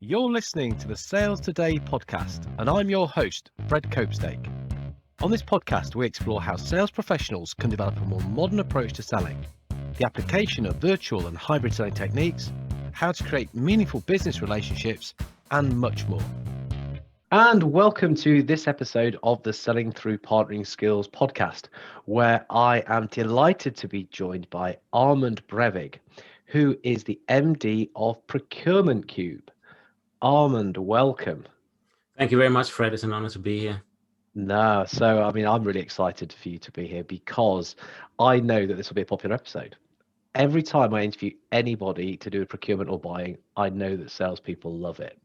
You're listening to the Sales Today podcast, and I'm your host, Fred Copestake. On this podcast, we explore how sales professionals can develop a more modern approach to selling, the application of virtual and hybrid selling techniques, how to create meaningful business relationships, and much more. And welcome to this episode of the Selling Through Partnering Skills podcast, where I am delighted to be joined by Armand Brevig, who is the MD of Procurement Cube. Armand, welcome. Thank you very much, Fred. It's an honor to be here. I'm really excited for you to be here because I know that this will be a popular episode. Every time I interview anybody to do with procurement or buying, I know that salespeople love it.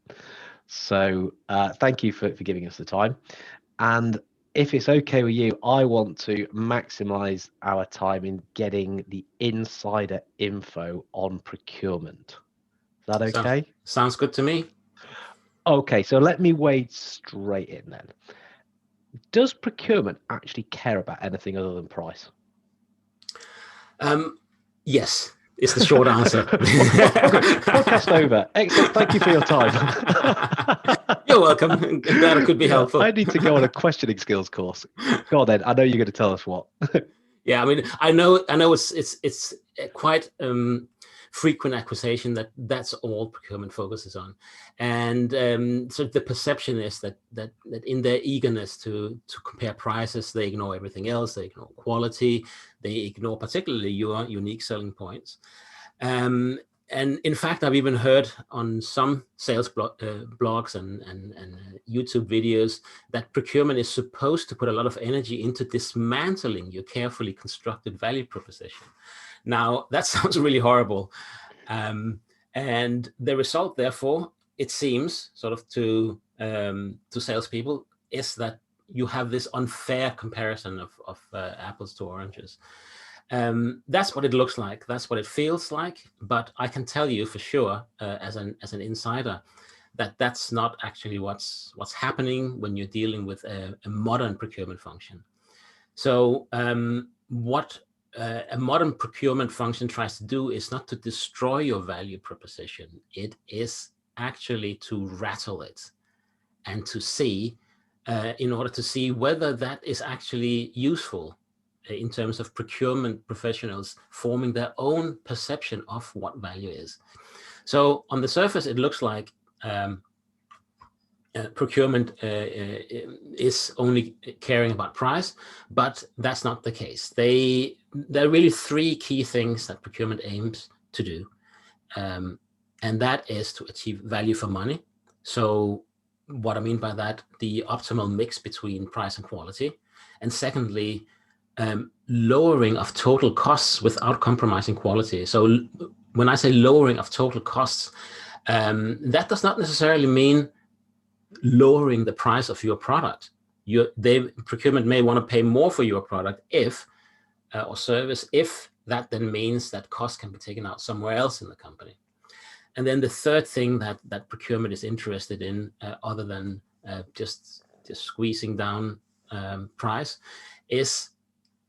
So thank you for giving us the time. And if it's okay with you, I want to maximize our time in getting the insider info on procurement. Is that okay? Sounds good to me. Okay, so let me wade straight in then. Does procurement actually care about anything other than price? Yes, is the short answer. Podcast over. Excellent. Thank you for your time. You're welcome. Glad it could be helpful. I need to go on a questioning skills course. Go on then. I know you're going to tell us what. Yeah, I mean, I know it's quite frequent accusation that that's all procurement focuses on, and so the perception is that in their eagerness to compare prices, they ignore everything else. They ignore quality. They ignore particularly your unique selling points. And in fact, I've even heard on some sales blogs and YouTube videos that procurement is supposed to put a lot of energy into dismantling your carefully constructed value proposition. Now, that sounds really horrible. And the result, therefore, it seems sort of to salespeople is that you have this unfair comparison of apples to oranges. That's what it looks like. That's what it feels like. But I can tell you for sure, as an insider, that that's not actually what's happening when you're dealing with a modern procurement function. So what a modern procurement function tries to do is not to destroy your value proposition. It is actually to rattle it and to see, in order to see whether that is actually useful in terms of procurement professionals forming their own perception of what value is. So on the surface, it looks like procurement is only caring about price, but that's not the case. There are really three key things that procurement aims to do, and that is to achieve value for money. So what I mean by that, the optimal mix between price and quality, and secondly, lowering of total costs without compromising quality. So when I say lowering of total costs, that does not necessarily mean lowering the price of your product. Procurement may want to pay more for your product if or service if that then means that cost can be taken out somewhere else in the company. And then the third thing that procurement is interested in, other than just squeezing down price, is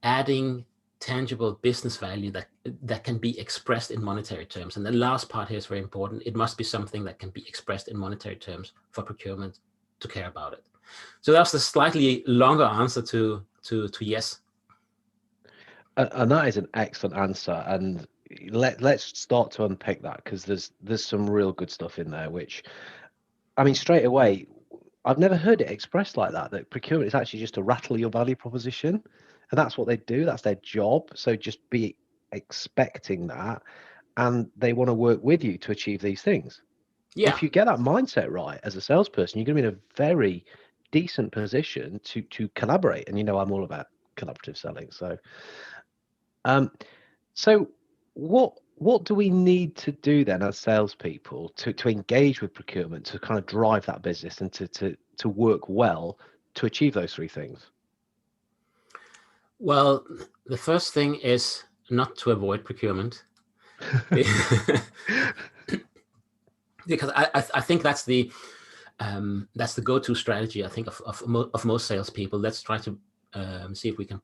adding tangible business value that can be expressed in monetary terms. And the last part here is very important. It must be something that can be expressed in monetary terms for procurement to care about it. So that's the slightly longer answer to yes. And that is an excellent answer. And let's start to unpick that, because there's some real good stuff in there, which, I mean, straight away, I've never heard it expressed like that procurement is actually just to rattle your value proposition. And that's what they do. That's their job. So just be expecting that. And they want to work with you to achieve these things. Yeah. If you get that mindset right as a salesperson, you're going to be in a very decent position to collaborate. And I'm all about collaborative selling. So, so what do we need to do then as salespeople to engage with procurement, to kind of drive that business and to work well to achieve those three things? Well, the first thing is not to avoid procurement. Because I think that's the go-to strategy, I think, of most salespeople. Let's try to see if we can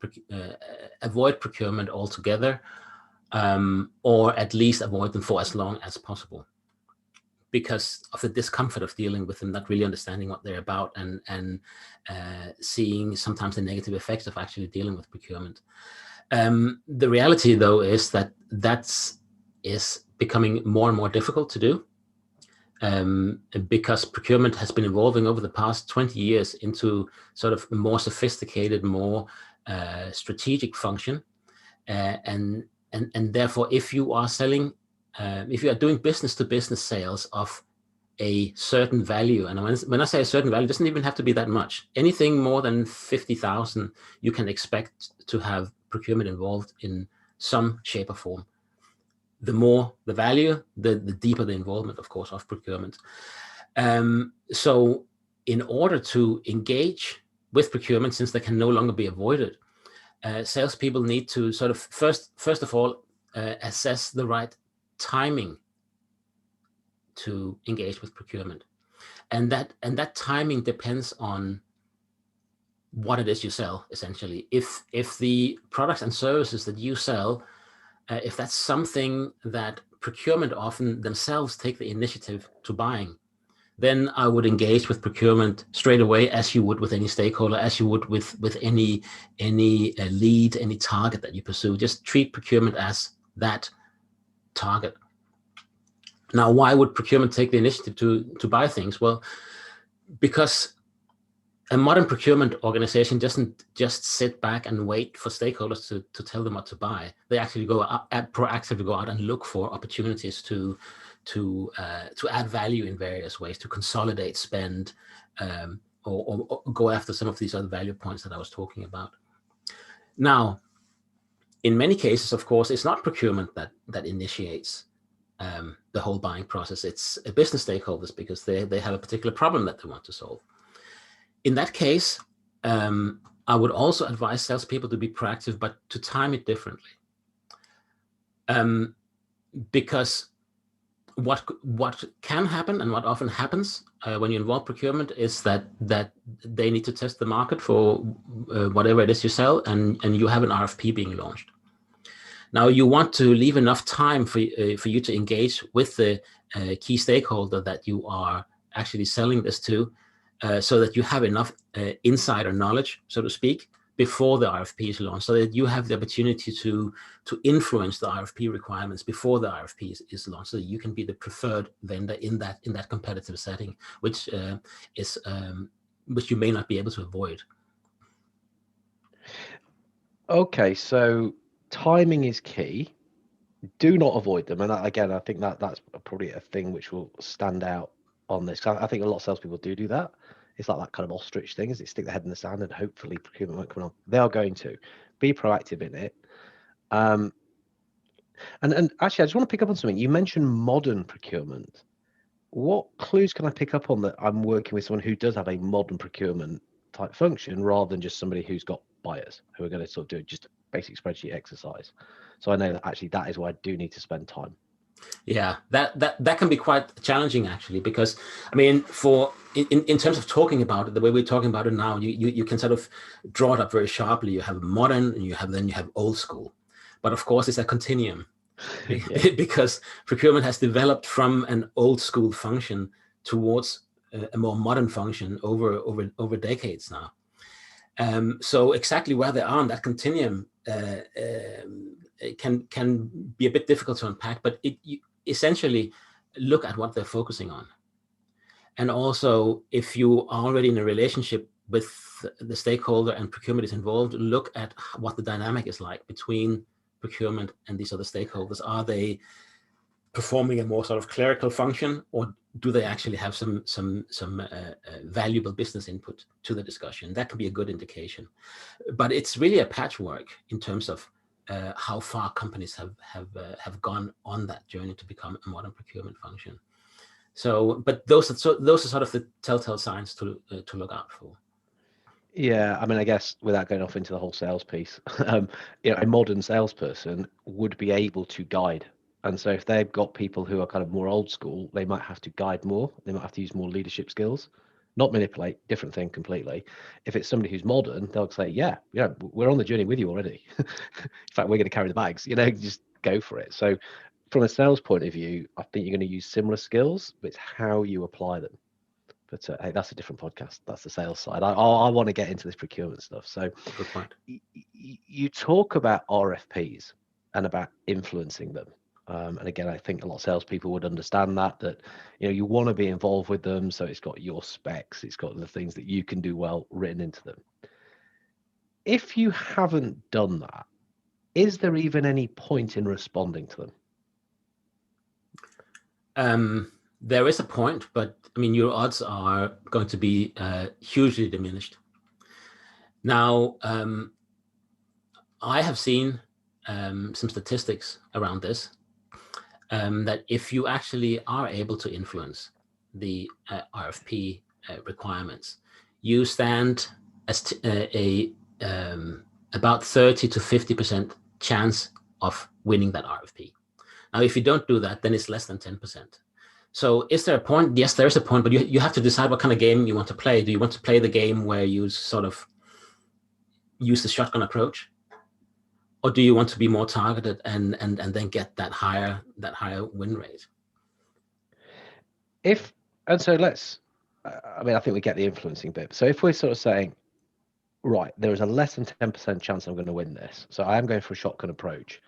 avoid procurement altogether, or at least avoid them for as long as possible. because of the discomfort of dealing with them, not really understanding what they're about, and seeing sometimes the negative effects of actually dealing with procurement. The reality, though, is that is becoming more and more difficult to do, because procurement has been evolving over the past 20 years into sort of more sophisticated, more strategic function, and therefore, if you are selling, if you are doing business-to-business sales of a certain value, and when I say a certain value, it doesn't even have to be that much. Anything more than 50,000, you can expect to have procurement involved in some shape or form. The more the value, the deeper the involvement, of course, of procurement. So in order to engage with procurement, since they can no longer be avoided, salespeople need to sort of first of all assess the right timing to engage with procurement, and that timing depends on what it is you sell. Essentially, if the products and services that you sell, if that's something that procurement often themselves take the initiative to buying, then I would engage with procurement straight away, as you would with any stakeholder, as you would with any lead, any target that you pursue. Just treat procurement as that target. Now, why would procurement take the initiative to buy things? Well, because a modern procurement organization doesn't just sit back and wait for stakeholders to tell them what to buy. They actually proactively go out and look for opportunities to add value in various ways, to consolidate spend, or go after some of these other value points that I was talking about. Now, in many cases, of course, it's not procurement that initiates the whole buying process. It's business stakeholders, because they have a particular problem that they want to solve. In that case, I would also advise salespeople to be proactive, but to time it differently. Because what can happen, and what often happens when you involve procurement, is that they need to test the market for whatever it is you sell, and you have an RFP being launched. Now, you want to leave enough time for you to engage with the key stakeholder that you are actually selling this to, so that you have enough insider knowledge, so to speak, before the RFP is launched, so that you have the opportunity to influence the RFP requirements before the RFP is launched, so that you can be the preferred vendor in that competitive setting, which you may not be able to avoid. Okay, so timing is key. Do not avoid them, and again, I think that's probably a thing which will stand out on this. I think a lot of salespeople do that. It's like that kind of ostrich thing, is they stick their head in the sand and hopefully procurement won't come on. They are going to be proactive in it. And actually, I just want to pick up on something. You mentioned modern procurement. What clues can I pick up on that I'm working with someone who does have a modern procurement type function, rather than just somebody who's got buyers who are going to sort of do just a basic spreadsheet exercise? So I know that actually that is where I do need to spend time. Yeah, that can be quite challenging, actually, because I mean, in terms of talking about it, the way we're talking about it now, you can sort of draw it up very sharply. You have modern, and you have old school, but of course it's a continuum. Yeah. Because procurement has developed from an old school function towards a more modern function over decades now. So exactly where they are on that continuum can be a bit difficult to unpack, but you essentially look at what they're focusing on. And also, if you are already in a relationship with the stakeholder and procurement is involved, look at what the dynamic is like between procurement and these other stakeholders. Are they performing a more sort of clerical function, or do they actually have some valuable business input to the discussion? That can be a good indication. But it's really a patchwork in terms of how far companies have gone on that journey to become a modern procurement function. So, but those are sort of the telltale signs to look out for. Yeah, I mean, I guess without going off into the whole sales piece, a modern salesperson would be able to guide. And so if they've got people who are kind of more old school, they might have to guide more. They might have to use more leadership skills, not manipulate, different thing completely. If it's somebody who's modern, they'll say, yeah, we're on the journey with you already. In fact, we're going to carry the bags, just go for it. So from a sales point of view, I think you're going to use similar skills, but it's how you apply them. But hey, that's a different podcast. That's the sales side. I want to get into this procurement stuff. So Good point. you talk about RFPs and about influencing them. And again, I think a lot of salespeople would understand that you want to be involved with them. So it's got your specs, it's got the things that you can do well written into them. If you haven't done that, is there even any point in responding to them? There is a point, but I mean, your odds are going to be hugely diminished. Now, I have seen some statistics around this, that if you actually are able to influence the RFP requirements, you stand as about 30 to 50% chance of winning that RFP. Now, if you don't do that, then it's less than 10%. So is there a point? Yes, there is a point, but you have to decide what kind of game you want to play. Do you want to play the game where you sort of use the shotgun approach? Or do you want to be more targeted and then get that higher win rate? I think we get the influencing bit. So if we're sort of saying, right, there is a less than 10% chance I'm going to win this, so I am going for a shotgun approach,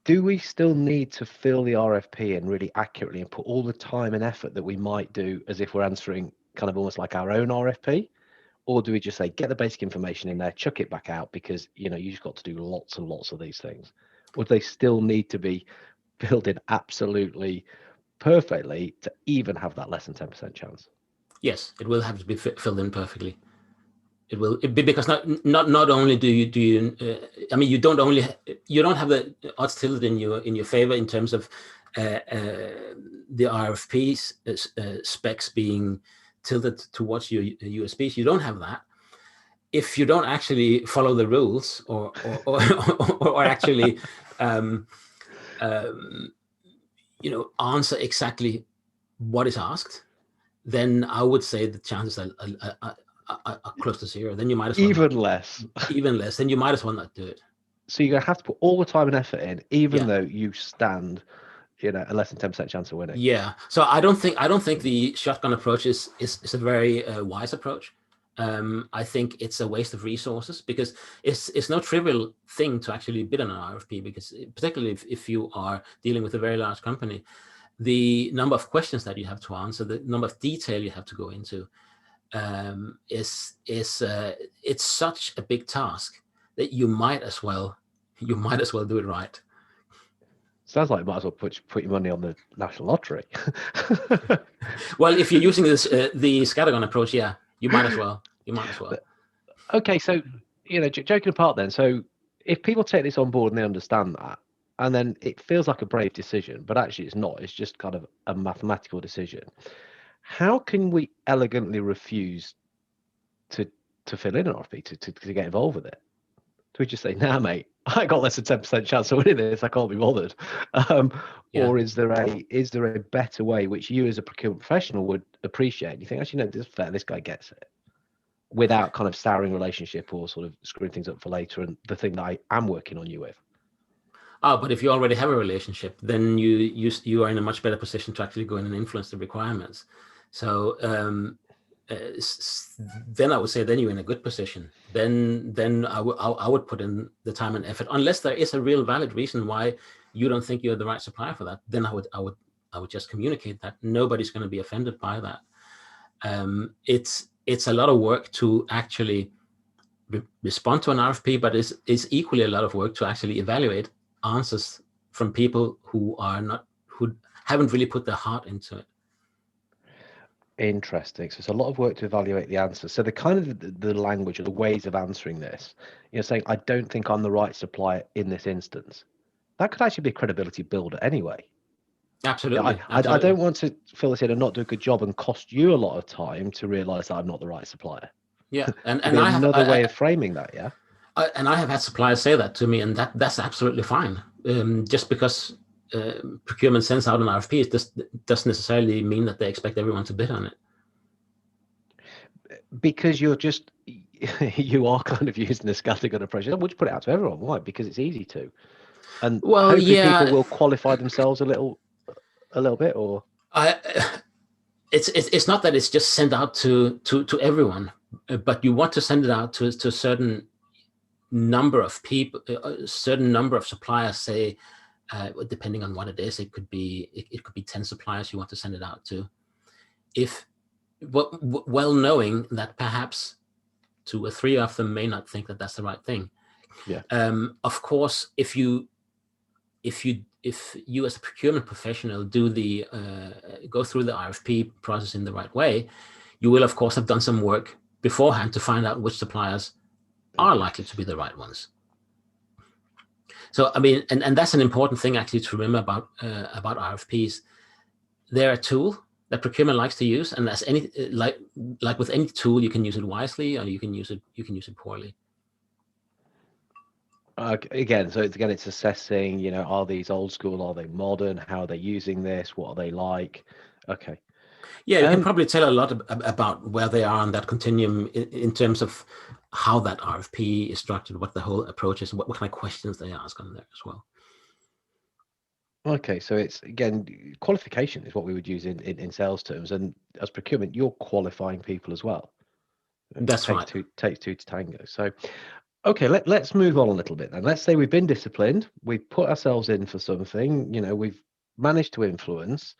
do we still need to fill the RFP in really accurately and put all the time and effort that we might do as if we're answering kind of almost like our own RFP? Or do we just say, get the basic information in there, chuck it back out, because you've just got to do lots and lots of these things? Or do they still need to be filled in absolutely perfectly to even have that less than 10% chance? Yes, it will have to be filled in perfectly. It will be, because not only do you you don't have the odds tilted in your favor in terms of the RFPs specs being tilted towards your USPs. You don't have that if you don't actually follow the rules or actually answer exactly what is asked. Then I would say the chances are close to zero. Then you might as well even less. Then you might as well not do it. So you're going to have to put all the time and effort in, even though you stand a less than 10% chance of winning. Yeah. So I don't think the shotgun approach is a very wise approach. I think it's a waste of resources, because it's no trivial thing to actually bid on an RFP, because particularly if you are dealing with a very large company, the number of questions that you have to answer, the number of detail you have to go into, it's such a big task that you might as well do it right. Sounds like you might as well put your money on the national lottery. Well, if you're using this the scattergun approach, yeah, you might as well. Okay, so joking apart then, so if people take this on board and they understand that, and then it feels like a brave decision, but actually it's not, it's just kind of a mathematical decision, how can we elegantly refuse to fill in an RFP, to get involved with it? Do we just say, nah, mate, I got less than 10% chance of winning this, I can't be bothered? Or is there a better way which you as a procurement professional would appreciate? You think, actually, no, this is fair, this guy gets it, without kind of souring relationship or sort of screwing things up for later and the thing that I am working on you with? But if you already have a relationship, then you are in a much better position to actually go in and influence the requirements. So then I would say then you're in a good position. Then I would put in the time and effort, unless there is a real valid reason why you don't think you're the right supplier for that. Then I would just communicate that. Nobody's going to be offended by that. It's a lot of work to actually respond to an RFP, but it's equally a lot of work to actually evaluate answers from people who haven't really put their heart into it. Interesting. So it's a lot of work to evaluate the answers. So the kind of the language or the ways of answering this, saying, I don't think I'm the right supplier in this instance, that could actually be a credibility builder anyway. Absolutely. I don't want to fill this in and not do a good job and cost you a lot of time to realize that I'm not the right supplier. Yeah. And I have another way of framing that. Yeah. And I have had suppliers say that to me, and that's absolutely fine. Just because procurement sends out an RFP, it doesn't necessarily mean that they expect everyone to bid on it. Because you are kind of using the scattergun approach. We'll just put it out to everyone. Why? Because it's easy to. And Well, hopefully people yeah, will qualify themselves a little bit, or I, it's not that it's just sent out to everyone, but you want to send it out to a certain number of people, a certain number of suppliers. Say, depending on what it is, it could be 10 suppliers you want to send it out to. If well knowing that perhaps 2 or 3 of them may not think that that's the right thing. yeah, Of course, if you as a procurement professional do the go through the RFP process in the right way, you will of course have done some work beforehand to find out which suppliers are likely to be the right ones. So I mean, and that's an important thing actually to remember about RFPs. They're a tool that procurement likes to use, and as any like with any tool, you can use it wisely or you can use it poorly. Again, so it's assessing, you know, are these old school, are they modern, how are they using this, what are they like? Okay. Yeah, you can probably tell a lot about where they are on that continuum in terms of how that RFP is structured, what the whole approach is, what kind of questions they ask on there as well. Okay, so it's again, qualification is what we would use in sales terms, and as procurement, you're qualifying people as well. That's right. Takes two to tango. So, okay, let's move on a little bit then. Let's say we've been disciplined, we've put ourselves in for something, you know, we've managed to influence,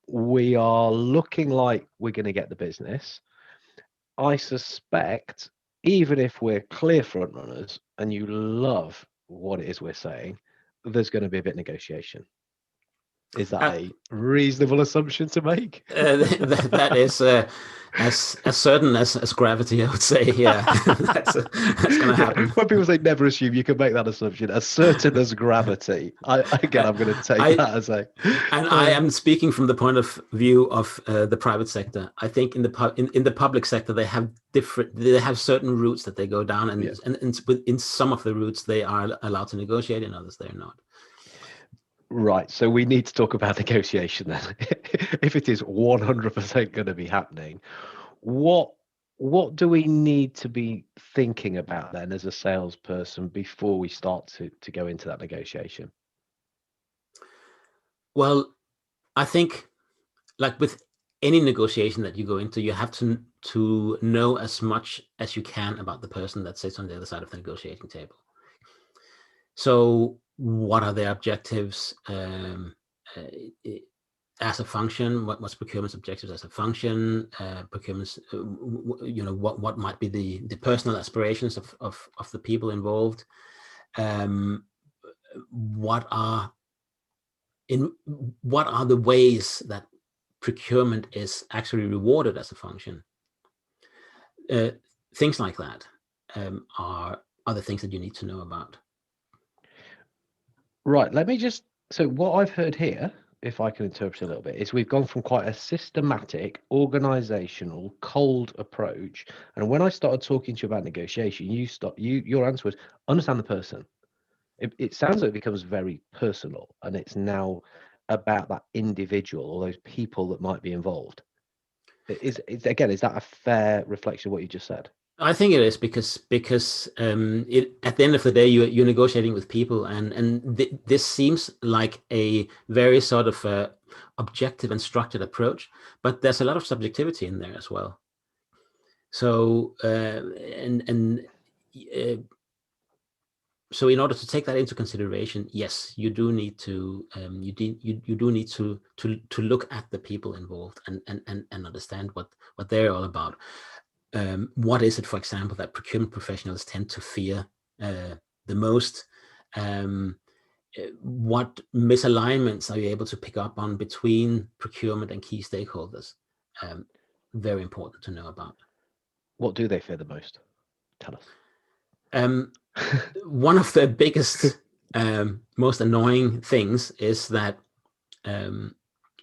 we are looking like we're going to get the business. I suspect, even if we're clear front runners and you love what it is we're saying, there's going to be a bit of negotiation. Is that a reasonable assumption to make? That is as certain as gravity, I would say. Yeah, that's going to happen. When people say never assume, you can make that assumption. As certain as gravity. I'm going to take that as a. And I am speaking from the point of view of the private sector. I think in the public sector they have certain routes that they go down, and in some of the routes they are allowed to negotiate, in others they're not. Right, so we need to talk about negotiation then. If it is 100% going to be happening, what do we need to be thinking about then as a salesperson before we start to go into that negotiation? Well, I think, like with any negotiation that you go into, you have to know as much as you can about the person that sits on the other side of the negotiating table. So what are their objectives as a function? What's procurement's objectives as a function? Procurement's, what might be the personal aspirations of the people involved? What are the ways that procurement is actually rewarded as a function? Things like that are the things that you need to know about. Right, so what I've heard here, if I can interpret a little bit, is we've gone from quite a systematic, organizational, cold approach. And when I started talking to you about negotiation, your answer was understand the person. It sounds like it becomes very personal, and it's now about that individual or those people that might be involved. Is that a fair reflection of what you just said? I think it is because at the end of the day you're negotiating with people, and this seems like a very sort of objective and structured approach, but there's a lot of subjectivity in there as well. So so in order to take that into consideration, yes, you do need to to look at the people involved and understand what they're all about. What is it, for example, that procurement professionals tend to fear the most? What misalignments are you able to pick up on between procurement and key stakeholders? Very important to know about. What do they fear the most? Tell us. One of the biggest, most annoying things is that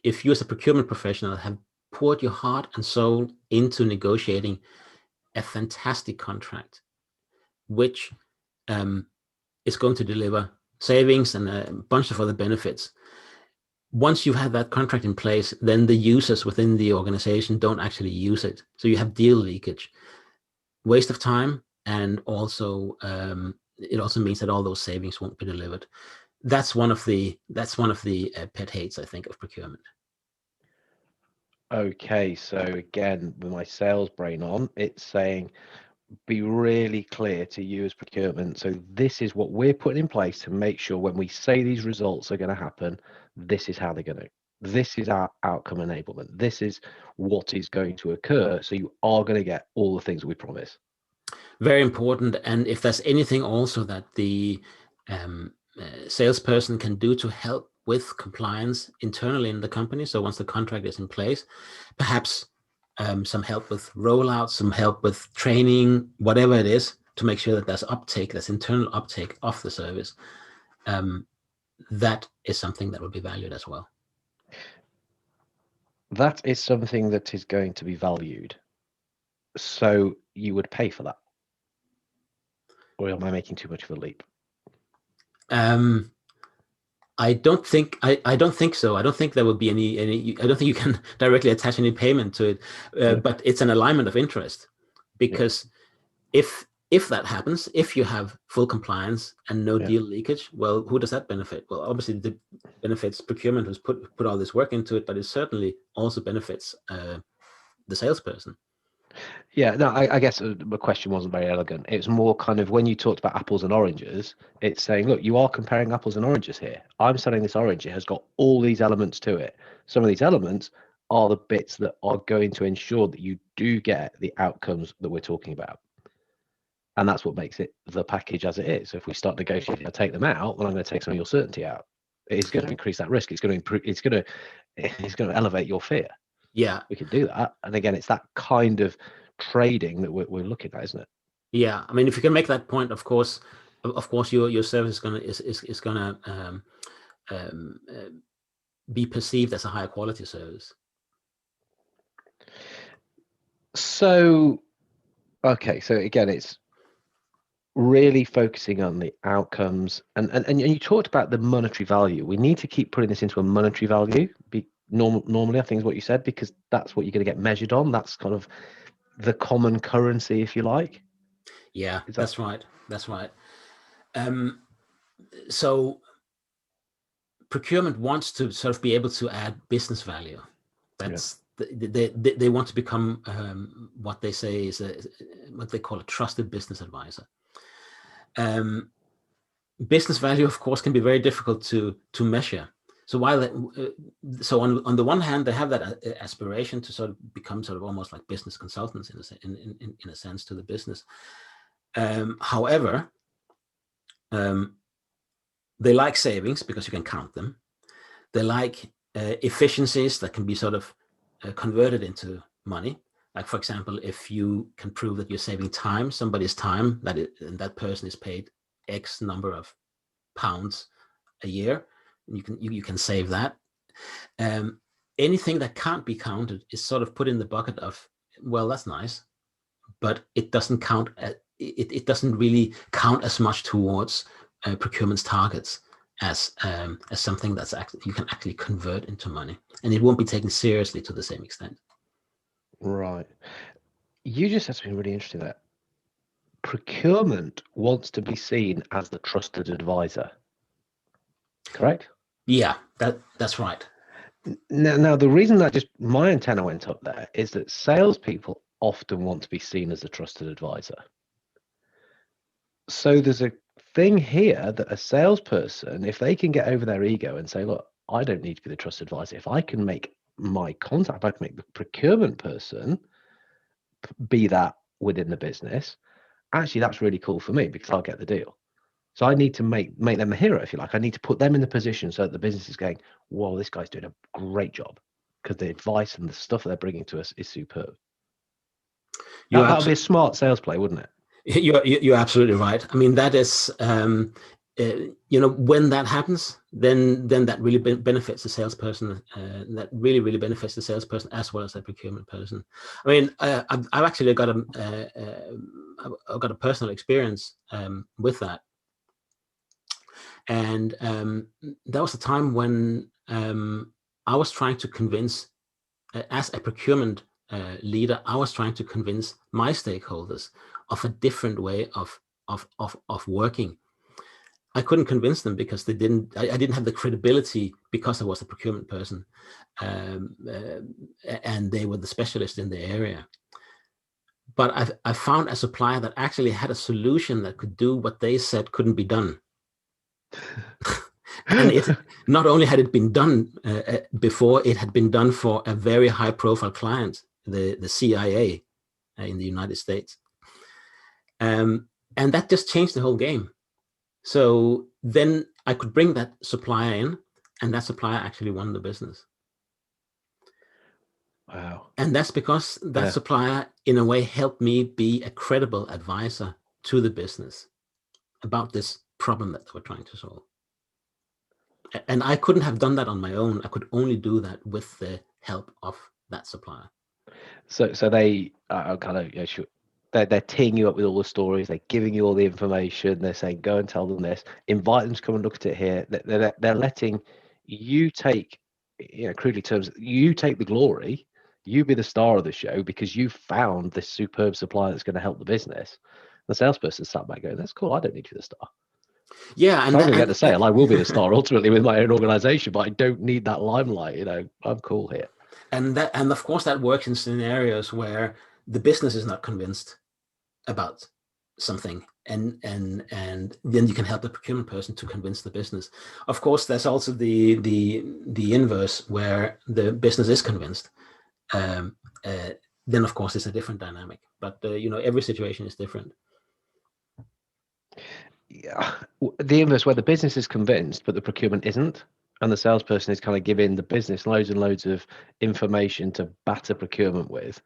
if you as a procurement professional have poured your heart and soul into negotiating a fantastic contract, which is going to deliver savings and a bunch of other benefits. Once you have that contract in place, then the users within the organization don't actually use it. So you have deal leakage, waste of time, and also it also means that all those savings won't be delivered. that's one of the pet hates, I think, of procurement. Okay, so again, with my sales brain on, it's saying be really clear to you as procurement. So this is what we're putting in place to make sure when we say these results are going to happen, this is how they're going to. This is our outcome enablement. This is what is going to occur. So you are going to get all the things that we promise. Very important. And if there's anything also that the salesperson can do to help with compliance internally in the company, so once the contract is in place, perhaps some help with rollout, some help with training, whatever it is, to make sure that there's uptake, there's internal uptake of the service, that is something that will be valued as well. That is something that is going to be valued. So you would pay for that? Or am I making too much of a leap? I don't think so. I don't think there will be any. I don't think you can directly attach any payment to it. But it's an alignment of interest, because if that happens, if you have full compliance and no deal leakage, well, who does that benefit? Well, obviously the benefits procurement, who's put all this work into it, but it certainly also benefits the salesperson. Yeah, no, I guess the question wasn't very elegant. It's more kind of when you talked about apples and oranges, it's saying, look, you are comparing apples and oranges here. I'm selling this orange. It has got all these elements to it. Some of these elements are the bits that are going to ensure that you do get the outcomes that we're talking about. And that's what makes it the package as it is. So if we start negotiating and take them out, then I'm going to take some of your certainty out. It's going to increase that risk. It's going to improve. It's going to elevate your fear. Yeah, we can do that. And again, it's that kind of trading that we're looking at, isn't it? Yeah, I mean, if you can make that point, of course, your service is gonna be perceived as a higher quality service. So, okay, so again, it's really focusing on the outcomes, and you talked about the monetary value. We need to keep putting this into a monetary value. Normally, I think is what you said, because that's what you're going to get measured on. That's kind of the common currency, if you like. Yeah, that's right. That's right. So procurement wants to sort of be able to add business value. That's they want to become what they say is what they call a trusted business advisor. Business value, of course, can be very difficult to measure. So while on the one hand, they have that aspiration to sort of become sort of almost like business consultants in a sense to the business. However, they like savings because you can count them. They like efficiencies that can be sort of converted into money. Like, for example, if you can prove that you're saving time, somebody's time, and that person is paid X number of pounds a year, you can save that. Anything that can't be counted is sort of put in the bucket of, well, that's nice, but it doesn't count. It doesn't really count as much towards procurement's targets as something that's you can actually convert into money, and it won't be taken seriously to the same extent. Right. You just said something really interesting there. Procurement wants to be seen as the trusted advisor. Correct? Yeah, that's right. Now, the reason that just my antenna went up there is that salespeople often want to be seen as a trusted advisor. So there's a thing here that a salesperson, if they can get over their ego and say, look, I don't need to be the trusted advisor. If I can make my contact, I can make the procurement person be that within the business, actually, that's really cool for me because I'll get the deal. So I need to make them a hero, if you like. I need to put them in the position so that the business is going, whoa, this guy's doing a great job, because the advice and the stuff they're bringing to us is superb. That would be a smart sales play, wouldn't it? You're absolutely right. I mean, that is, when that happens, then that really benefits the salesperson. That really benefits the salesperson as well as the procurement person. I mean, I've actually got a personal experience with that. And there was a time when I was trying to convince, as a procurement leader, I was trying to convince my stakeholders of a different way of working. I couldn't convince them because they didn't. I didn't have the credibility because I was a procurement person, and they were the specialist in the area. But I found a supplier that actually had a solution that could do what they said couldn't be done. And it not only had it been done before, it had been done for a very high-profile client, the CIA in the United States, and that just changed the whole game. So then I could bring that supplier in, and that supplier actually won the business. Wow. And that's because that supplier, in a way, helped me be a credible advisor to the business about this problem that they were trying to solve. And I couldn't have done that on my own. I could only do that with the help of that supplier. So they are kind of, sure, they're teeing you up with all the stories. They're giving you all the information. They're saying, go and tell them this. Invite them to come and look at it here. They're letting you take, crudely terms, you take the glory. You be the star of the show because you found this superb supplier that's going to help the business. The salesperson sat back going, that's cool. I don't need you to be the star. Yeah, and I'm going to get the sale. I will be the star ultimately with my own organization, but I don't need that limelight. I'm cool here. And of course that works in scenarios where the business is not convinced about something, and then you can help the procurement person to convince the business. Of course, there's also the inverse where the business is convinced. Then of course it's a different dynamic. But every situation is different. Yeah, the inverse where the business is convinced but the procurement isn't, and the salesperson is kind of giving the business loads and loads of information to batter procurement with.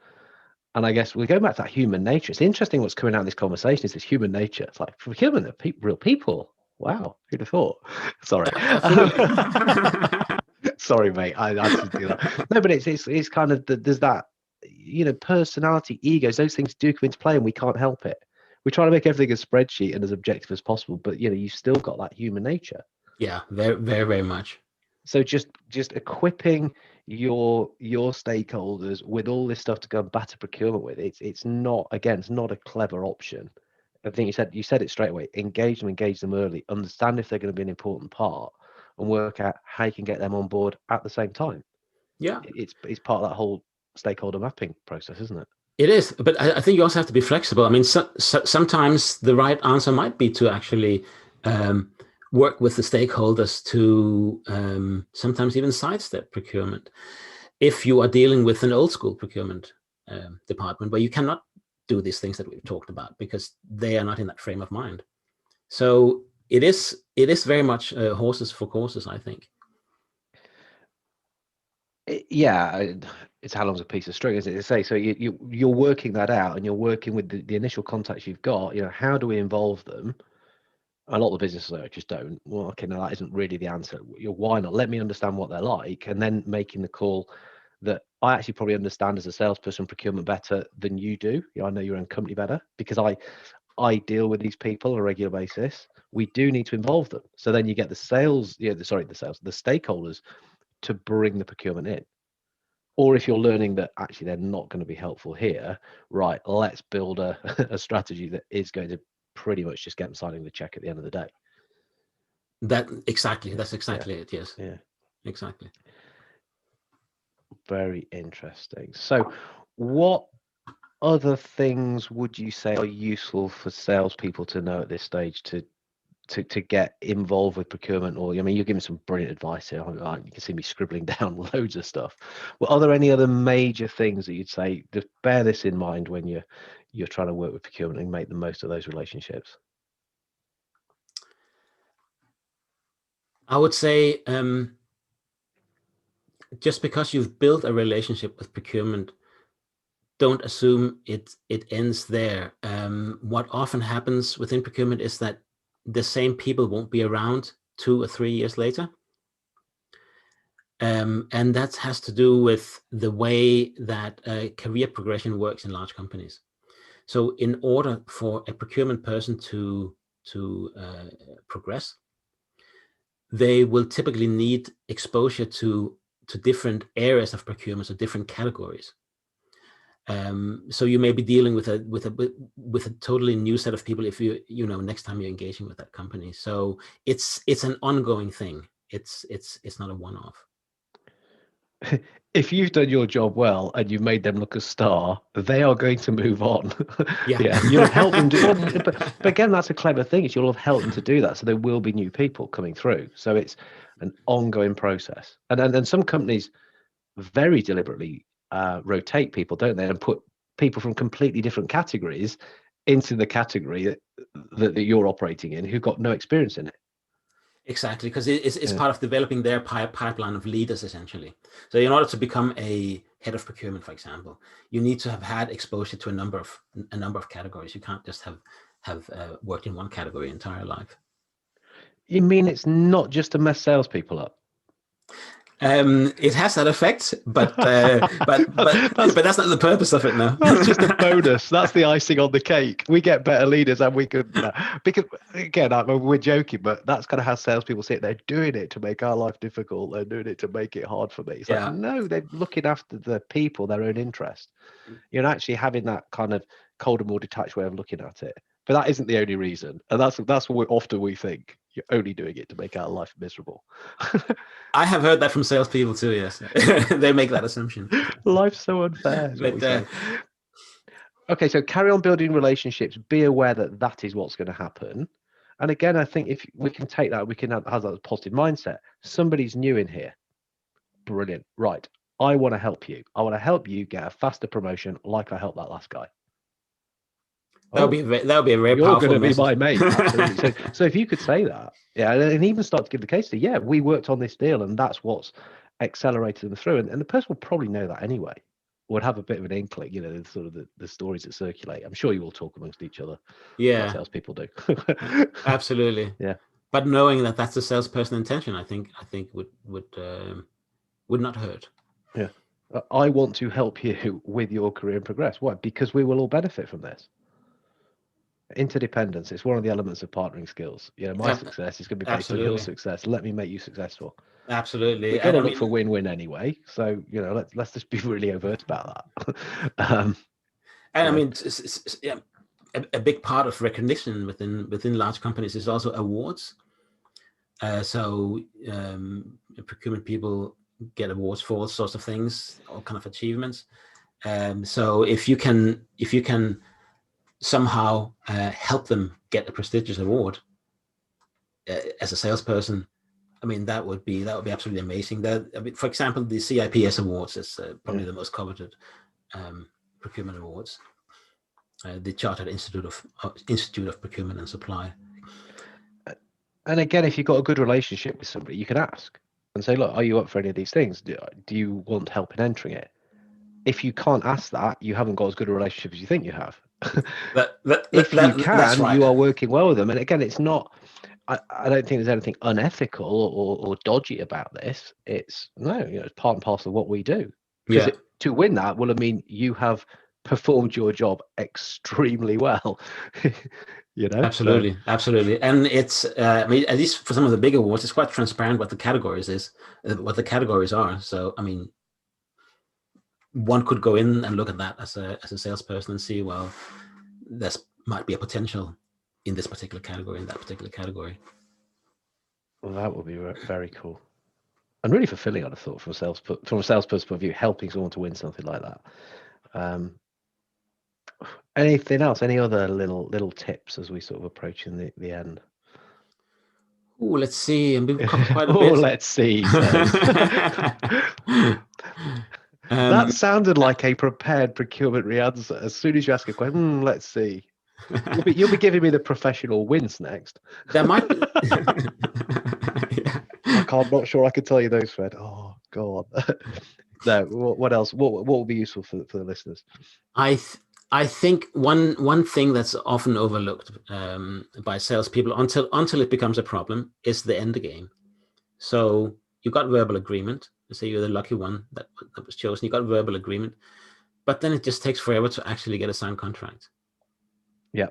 And I guess we go back to that human nature. It's interesting what's coming out of this conversation is this human nature. It's like procurement are real people. Wow, who'd have thought? Sorry. Sorry, mate. I had to do that. No, but it's kind of there's that, personality, egos, those things do come into play, and we can't help it. We try to make everything a spreadsheet and as objective as possible, but you've still got that human nature. Yeah, very, very, very much. So just equipping your stakeholders with all this stuff to go and batter procurement with, it's not a clever option. I think you said it straight away. Engage them early, understand if they're going to be an important part, and work out how you can get them on board at the same time. Yeah, it's part of that whole stakeholder mapping process, isn't it? It is, but I think you also have to be flexible. I mean, sometimes the right answer might be to actually work with the stakeholders to sometimes even sidestep procurement. If you are dealing with an old school procurement department where you cannot do these things that we've talked about because they are not in that frame of mind. So it is very much horses for courses, I think. Yeah, it's how long's a piece of string, isn't it? To say, so you're working that out, and you're working with the initial contacts you've got. How do we involve them? A lot of the businesses just don't. Well, okay, no, that isn't really the answer. Why not? Let me understand what they're like, and then making the call that I actually probably understand as a salesperson procurement better than you do. I know your own company better because I deal with these people on a regular basis. We do need to involve them. So then you get the stakeholders to bring the procurement in. Or if you're learning that actually they're not going to be helpful here, right, let's build a strategy that is going to pretty much just get them signing the check at the end of the day. That's exactly it. Yes. Yeah. Exactly. Very interesting. So what other things would you say are useful for salespeople to know at this stage to get involved with procurement? Or, you're giving some brilliant advice here. You can see me scribbling down loads of stuff. Well, are there any other major things that you'd say, just bear this in mind when you're trying to work with procurement and make the most of those relationships? I would say just because you've built a relationship with procurement, don't assume it ends there. What often happens within procurement is that the same people won't be around 2 or 3 years later. And that has to do with the way that career progression works in large companies. So in order for a procurement person to progress, they will typically need exposure to different areas of procurement, so different categories. So you may be dealing with a totally new set of people if next time you're engaging with that company. So it's an ongoing thing. It's not a one-off. If you've done your job well and you've made them look a star, they are going to move on. Yeah. You'll have helped them do. Well, but again, that's a clever thing. Is you'll have helped them to do that, so there will be new people coming through. So it's an ongoing process, and some companies very deliberately rotate people, don't they, and put people from completely different categories into the category that you're operating in, who've got no experience in it. Exactly, because it's part of developing their pipeline of leaders, essentially. So in order to become a head of procurement, for example, you need to have had exposure to a number of categories. You can't just have worked in one category entire life. You mean it's not just to mess salespeople up? It has that effect, but that's not the purpose of it. No, that's just a bonus. That's the icing on the cake. We get better leaders, and we could because again, we're joking, but that's kind of how salespeople see it. They're doing it to make our life difficult. They're doing it to make it hard for me. It's like, no, they're looking after the people, their own interest. You're actually having that kind of colder, more detached way of looking at it. But that isn't the only reason, and that's what often we think. You're only doing it to make our life miserable. I have heard that from salespeople too. Yes, they make that assumption. Life's so unfair. Okay, so carry on building relationships. Be aware that is what's going to happen. And again, I think if we can take that, we can have that as a positive mindset. Somebody's new in here. Brilliant. Right. I want to help you. I want to help you get a faster promotion, like I helped that last guy. That would be a very you're powerful going to message. be my mate. Absolutely. So if you could say that, and even start to give the case to, we worked on this deal, and that's what's accelerated them through. And the person will probably know that anyway. Would have a bit of an inkling, sort of the stories that circulate. I'm sure you all talk amongst each other. Yeah, salespeople do. Absolutely. Yeah. But knowing that that's a salesperson intention, I think would not hurt. Yeah. I want to help you with your career and progress. Why? Because we will all benefit from this. Interdependence. It's one of the elements of partnering skills. My success is going to be based on your success. Let me make you successful. Absolutely. We've got to look for win-win anyway. So let's just be really overt about that. I mean, a big part of recognition within large companies is also awards. So procurement people get awards for all sorts of things, all kind of achievements. So if you can somehow help them get a prestigious award as a salesperson, I mean, that would be absolutely amazing. For example, the CIPS awards is probably the most coveted procurement awards. The Chartered Institute of Procurement and Supply. And again, if you've got a good relationship with somebody, you can ask and say, look, are you up for any of these things? Do you want help in entering it? If you can't ask that, you haven't got as good a relationship as you think you have. If you can, you are working well with them. And again, it's not, I don't think there's anything unethical or dodgy about this. It's it's part and parcel of what we do. Because to win that will mean you have performed your job extremely well. Absolutely. And it's I mean, at least for some of the big awards, it's quite transparent what the categories are. So I mean, one could go in and look at that as a salesperson and see, well, there might be a potential in this particular category, in that particular category. Well, that would be very cool and really fulfilling, I'd have thought, from a salesperson's point of view, helping someone to win something like that. Anything else? Any other little tips as we sort of approaching the end? Oh, let's see. And we've covered quite a bit. Let's see. That sounded like a prepared procurement answer. As soon as you ask a question, let's see. You'll be giving me the professional wins next. There might be. I'm not sure I could tell you those, Fred. Oh God. No. What else? What will be useful for the listeners? I think one thing that's often overlooked by salespeople until it becomes a problem is the end game. So you got verbal agreement. Let's say you're the lucky one that was chosen. You got verbal agreement, but then it just takes forever to actually get a signed contract. Yeah.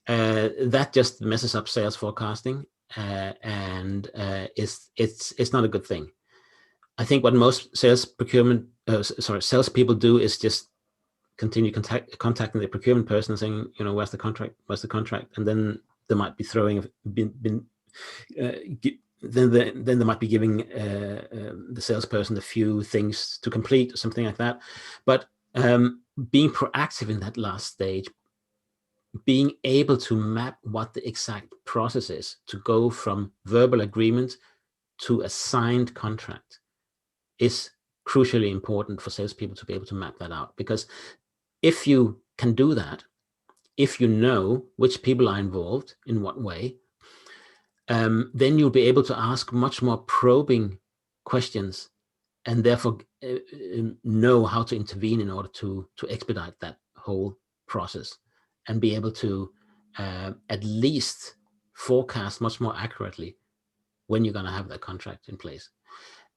That just messes up sales forecasting, and it's not a good thing. I think what most salespeople do is just continue contacting the procurement person, saying, where's the contract? And then they might be throwing then they might be giving the salesperson a few things to complete or something like that. But being proactive in that last stage, being able to map what the exact process is to go from verbal agreement to a signed contract is crucially important for salespeople to be able to map that out. Because if you can do that, if you know which people are involved in what way, then you'll be able to ask much more probing questions, and therefore know how to intervene in order to expedite that whole process, and be able to at least forecast much more accurately when you're going to have that contract in place.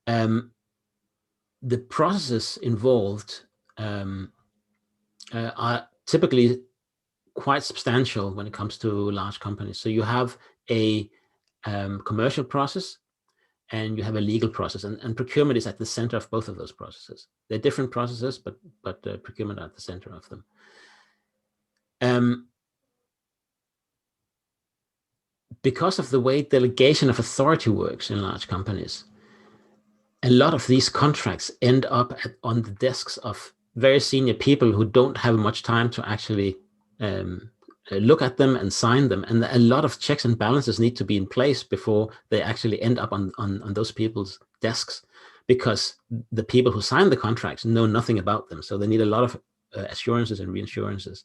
The processes involved are typically quite substantial when it comes to large companies. So you have a commercial process and you have a legal process, and procurement is at the center of both of those processes. They're different processes, but procurement are at the center of them. Because of the way delegation of authority works in large companies, a lot of these contracts end up on the desks of very senior people who don't have much time to actually look at them and sign them. And a lot of checks and balances need to be in place before they actually end up on those people's desks, because the people who sign the contracts know nothing about them. So they need a lot of assurances and reassurances.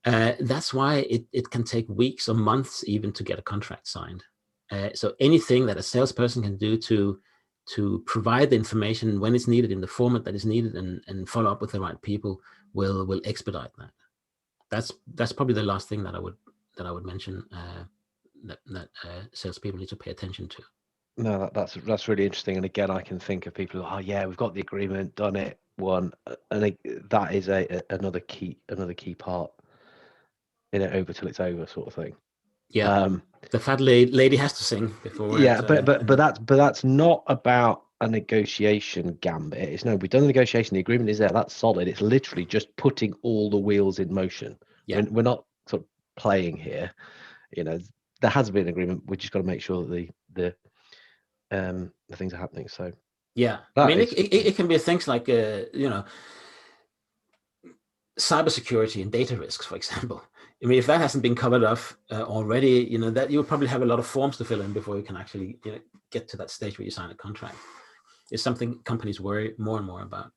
That's why it can take weeks or months even to get a contract signed. So anything that a salesperson can do to provide the information when it's needed in the format that is needed and follow up with the right people will expedite that. That's probably the last thing that I would mention that salespeople need to pay attention to. No, that's really interesting. And again, I can think of people who, we've got the agreement, done it, won, and that is another key part. Over till it's over, sort of thing. Yeah, the fat lady has to sing before. Yeah, but that's not about a negotiation gambit. It's no, we've done the negotiation. The agreement is there. That's solid. It's literally just putting all the wheels in motion. Yeah. We're not sort of playing here. There has been an agreement. We just got to make sure that the things are happening. So yeah, I mean, it can be things like cybersecurity and data risks, for example. I mean, if that hasn't been covered off already, that you'll probably have a lot of forms to fill in before you can actually get to that stage where you sign a contract. It's something companies worry more and more about.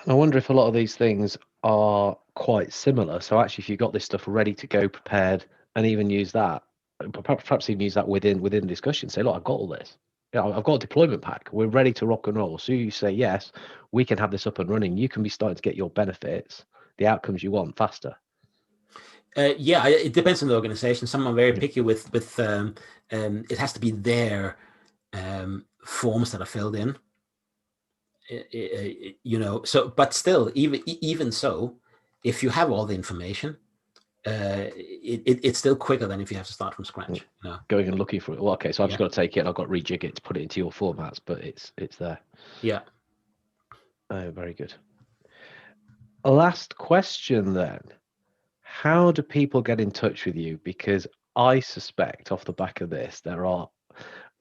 I wonder if a lot of these things are quite similar. So actually, if you've got this stuff ready to go, prepared, and even use that, perhaps even use that within the discussion. Say, look, I've got all this. I've got a deployment pack. We're ready to rock and roll. So you say, yes, we can have this up and running. You can be starting to get your benefits, the outcomes you want faster. Yeah, it depends on the organization. Some are very picky with it has to be their forms that are filled in. So, but still, even so, if you have all the information, it's still quicker than if you have to start from scratch. Going and looking for it. Well, okay, so I've just got to take it and I've got to rejig it to put it into your formats, but it's there. Yeah. Oh, very good. Last question then. How do people get in touch with you? Because I suspect off the back of this, there are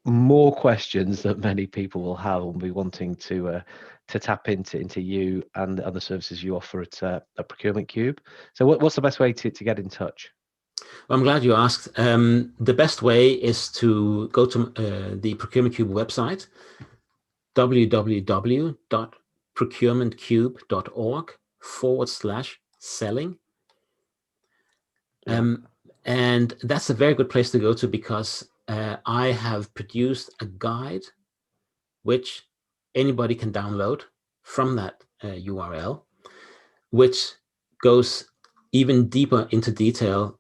more questions that many people will have and be wanting to tap into you and the services you offer at Procurement Cube. So what's the best way to get in touch? Well, I'm glad you asked. The best way is to go to the Procurement Cube website, www.procurementcube.org/selling. And that's a very good place to go to, because I have produced a guide which anybody can download from that URL, which goes even deeper into detail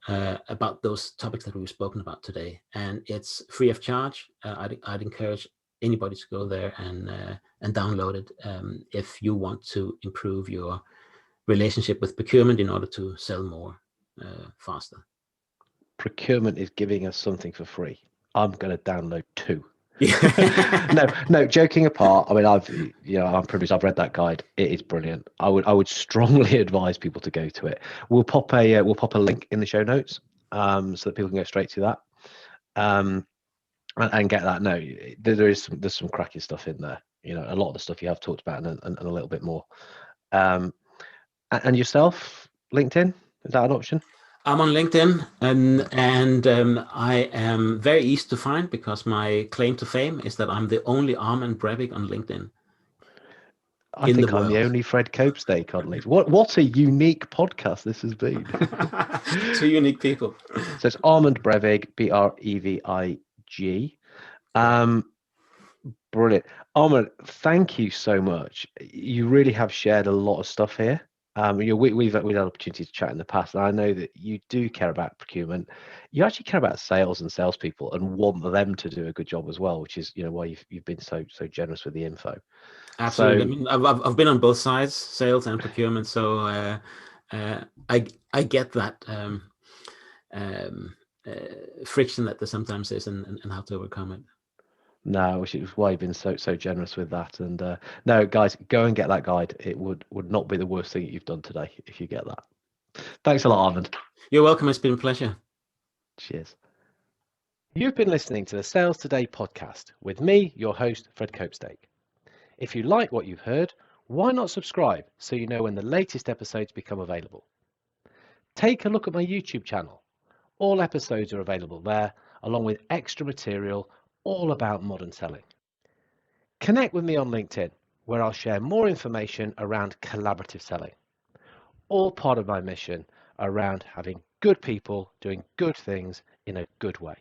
about those topics that we've spoken about today. And it's free of charge. I'd encourage anybody to go there and download it if you want to improve your relationship with procurement in order to sell more faster. Procurement is giving us something for free. I'm going to download 2. Yeah. No, joking apart. I mean, I'm privileged. I've read that guide. It is brilliant. I would strongly advise people to go to it. We'll pop a link in the show notes, so that people can go straight to that, and get that. No, there's some cracky stuff in there. A lot of the stuff you have talked about, and a little bit more. And yourself, LinkedIn, is that an option? I'm on LinkedIn, and I am very easy to find because my claim to fame is that I'm the only Armand Breivik on LinkedIn I in the think I'm the world. only Fred Copestake on LinkedIn. What a unique podcast this has been. Two unique people. So it's Armand Brevig, Brevig. Brilliant. Armand, thank you so much. You really have shared a lot of stuff here. We've had opportunity to chat in the past, and I know that you do care about procurement. You actually care about sales and salespeople, and want them to do a good job as well, which is why you've been so generous with the info. Absolutely. I So mean, I've been on both sides, sales and procurement, so I get that um, friction that there sometimes is, and how to overcome it. no, which is why you've been so generous with that. And no, guys, go and get that guide. It would not be the worst thing you've done today if you get that. Thanks a lot, Armand. You're welcome. It's been a pleasure. Cheers. You've been listening to the Sales Today podcast with me, your host, Fred Copestake. If you like what you've heard, why not subscribe so you know when the latest episodes become available? Take a look at my YouTube channel. All episodes are available there, along with extra material all about modern selling. Connect with me on LinkedIn, where I'll share more information around collaborative selling. All part of my mission around having good people doing good things in a good way.